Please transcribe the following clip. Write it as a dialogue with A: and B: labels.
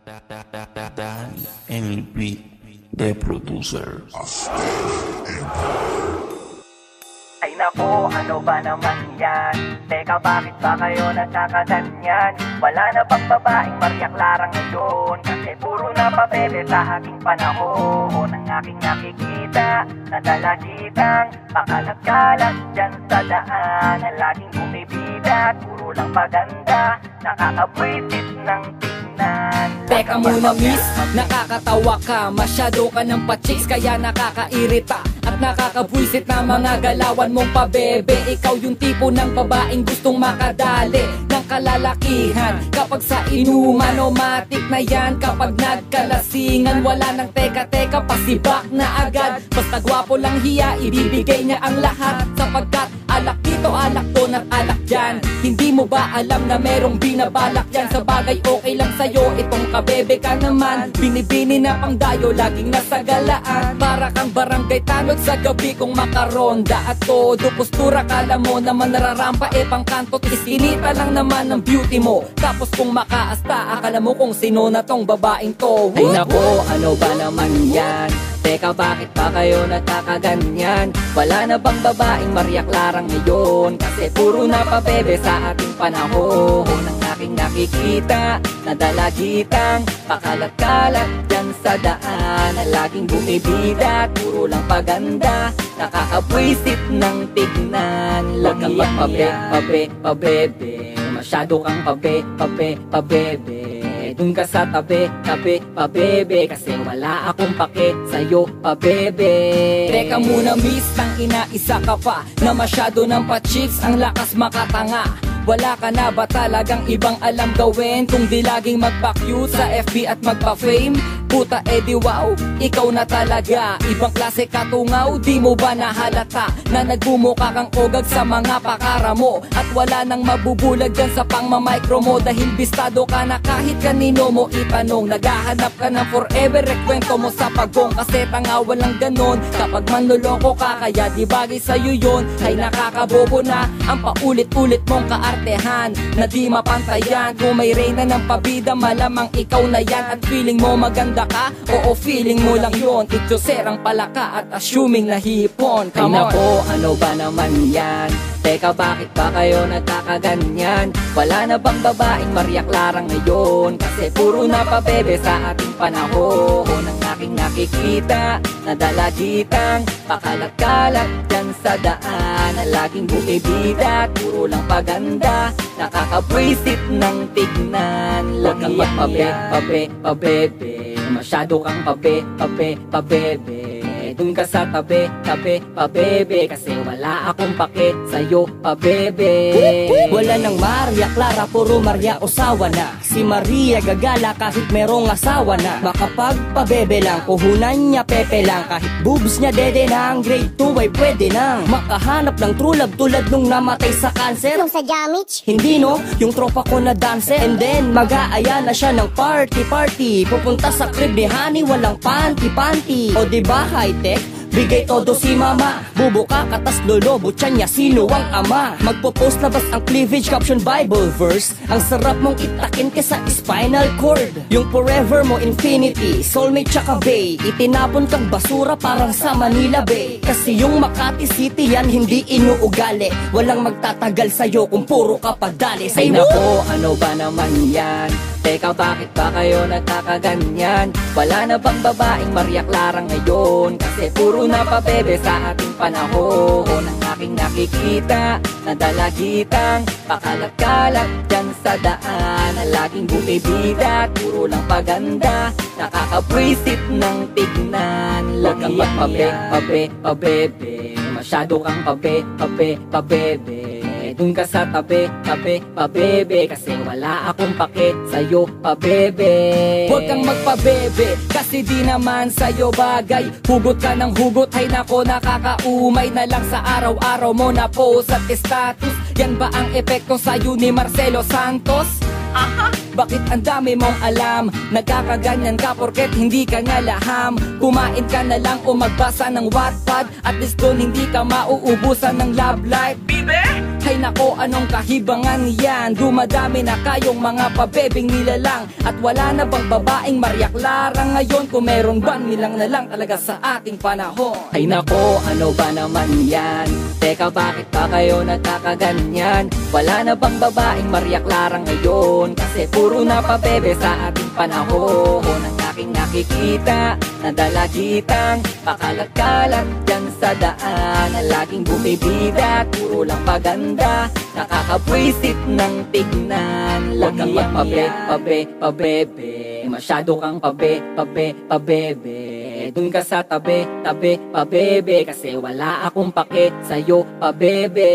A: Dan NLP, the producer.
B: Ay nako, ano ba naman yan? Teka, bakit ba kayo nagkakaganyan? Wala na bang babaeng mariaklarang ngayon? Kasi puro na pabebe sa aking panahon. Ang aking nakikita, nadalagitang pakalat-kalat dyan sa daan. Ang laging bumibida, puro lang paganda, nakakabwisit ng tignan.
C: Teka muna miss, nakakatawa ka. Masyado ka ng pa-chicks kaya nakakairita at nakakabwisit na mga galawan mong pabebe. Ikaw yung tipo ng babaeng gustong makadali ng kalalakihan. Kapag sa inuman, omatik na yan. Kapag nagkalasingan, wala nang teka-teka, pasibak na agad. Basta gwapo lang hiya, ibibigay niya ang lahat. Sapagkat alak dito, alak doon at alak dyan. Hindi mo ba alam na merong binabalak yan? Sa bagay okay lang sa'yo, itong kabebe ka naman. Binibini na pang dayo, laging nasa galaan. Para kang barangay tanod sa gabi kung makaronda. At todo postura, kala mo naman nararampa, pangkanto, iskinita lang naman ng beauty mo. Tapos kung makaasta, akala mo kung sino na tong babaeng to. Ay nako, ano ba naman yan? Teka, bakit ba kayo nagkakaganyan? Wala na bang babaeng mariaklarang ngayon? Kasi puro na pabebe sa ating panahon. Ang aking nakikita, nadalagitang pakalat-kalat dyan sa daan. Ang laging bumibida, puro lang paganda, nakakabwisit ng tignan. Huwag kang magpabe-pabe-pabebe, masyado kang pabe-pabe-pabebe. Dun ka sa tabi, pabebe, kasi wala akong pake sa'yo, pabebe. Teka muna miss, tang ina, isa ka pa na masyado ng pa-chicks, ang lakas makatanga. Wala ka na ba talagang ibang alam gawin? Kung di laging magpa-cute sa FB at magpa-fame? Puta edi wow, ikaw na talaga. Ibang klase katungaw, di mo ba nahalata na nagbumuka kang ogag sa mga pakara mo? At wala nang mabubulag dyan sa pangmamicro mo, dahil bistado ka na kahit kanino mo itanong. Naghahanap ka ng forever, rekwento mo sa pagong. Kasi tanga walang ganon kapag manloloko ka, kaya di bagay sa'yo yun. Ay nakakabobo na ang paulit-ulit mong kaartehan na di mapantayan. Kung may reyna ng pabida, malamang ikaw na yan. At feeling mo maganda ka? Oo, feeling mo lang yun. Ityoserang pala ka at assuming nahihipon. Ay nako, ano ba naman yan? Teka, bakit ba kayo nagkakaganyan? Wala na bang babaeng mariaklarang ngayon? Kasi puro na pabebe sa ating panahon. Ang aking nakikita, nadalagitang pakalat-kalat dyan sa daan. Ang laging bumibida, puro lang paganda, nakakabwisit ng tignan. Huwag kang magpabe-pabe-pabebe, masyado kang pabe-pabe-pabebe. Dun ka sa tabi, pabebe, kasi wala akong pake sa'yo, pabebe. Wala nang Maria Clara, puro Maria Osawa na. Si Maria gagala kahit merong asawa na. Makapagpabebe lang, puhunan niya pepe lang. Kahit boobs niya dede na, ang grade 2 ay pwede nang makahanap ng true love tulad nung namatay sa cancer.
D: Yung sa damage?
C: Hindi no, yung tropa ko na dancer. And then mag-aaya na siya ng party. Pupunta sa crib ni Honey, walang panty. O diba high-tech? Bigay todo si mama, bubuka katas lolobo tiyan niya, sino ang ama? Magpo-post labas ang cleavage, caption Bible verse. Ang sarap mong itakin kesa spinal cord. Yung forever mo infinity, soulmate tsaka bay. Itinapon kang basura parang sa Manila Bay. Kasi yung Makati City yan hindi inuugali. Walang magtatagal sa'yo kung puro ka padali. Ay nako, ano ba naman yan? Teka, bakit ba kayo nagkakaganyan? Wala na bang babaeng mariaklarang ngayon? Kasi puro na pabebe sa ating panahon. Ang aking nakikita, nadalagitang pakalat-kalat dyan sa daan. Ang laging bumibida, puro lang paganda, nakakabwisit ng tignan. Huwag kang magpabe-pabe-pabebe, masyado kang pabe-pabe-pabebe. Dun ka sa tabi, pabebe, kasi wala akong pake sa'yo, pabebe. Huwag kang magpabebe, kasi di naman sa'yo bagay. Hugot ka ng hugot, ay nako, nakakaumay na lang sa araw-araw mo na post at status. Yan ba ang epekto sa'yo ni Marcelo Santos? Aha! Bakit ang dami mong alam? Nagkakaganyan ka porket hindi ka nga laham. Kumain ka na lang o magbasa ng Wattpad, at least doon hindi ka mauubusan ng love life. Bibe! Hay nako, anong kahibangan yan? Dumadami na kayong mga pabebing nilalang, at wala na bang babaeng mariaklarang ngayon? Kung meron ba, nilang na lang talaga sa ating panahon. Hay nako, ano ba naman yan? Teka, bakit pa kayo nagkakaganyan? Wala na bang babaeng mariaklarang ngayon? Kasi puro na pabebe sa ating panahon. Ang aking nakikita na dalagitang pakalat-kalat dyan sa daan, na laging bumibida, puro lang paganda, nakakapwisit ng tignan. Huwag kang pabebe, masyado kang pabebe. Dun ka sa tabi, pabebe, kasi wala akong pake sa'yo, pabebe.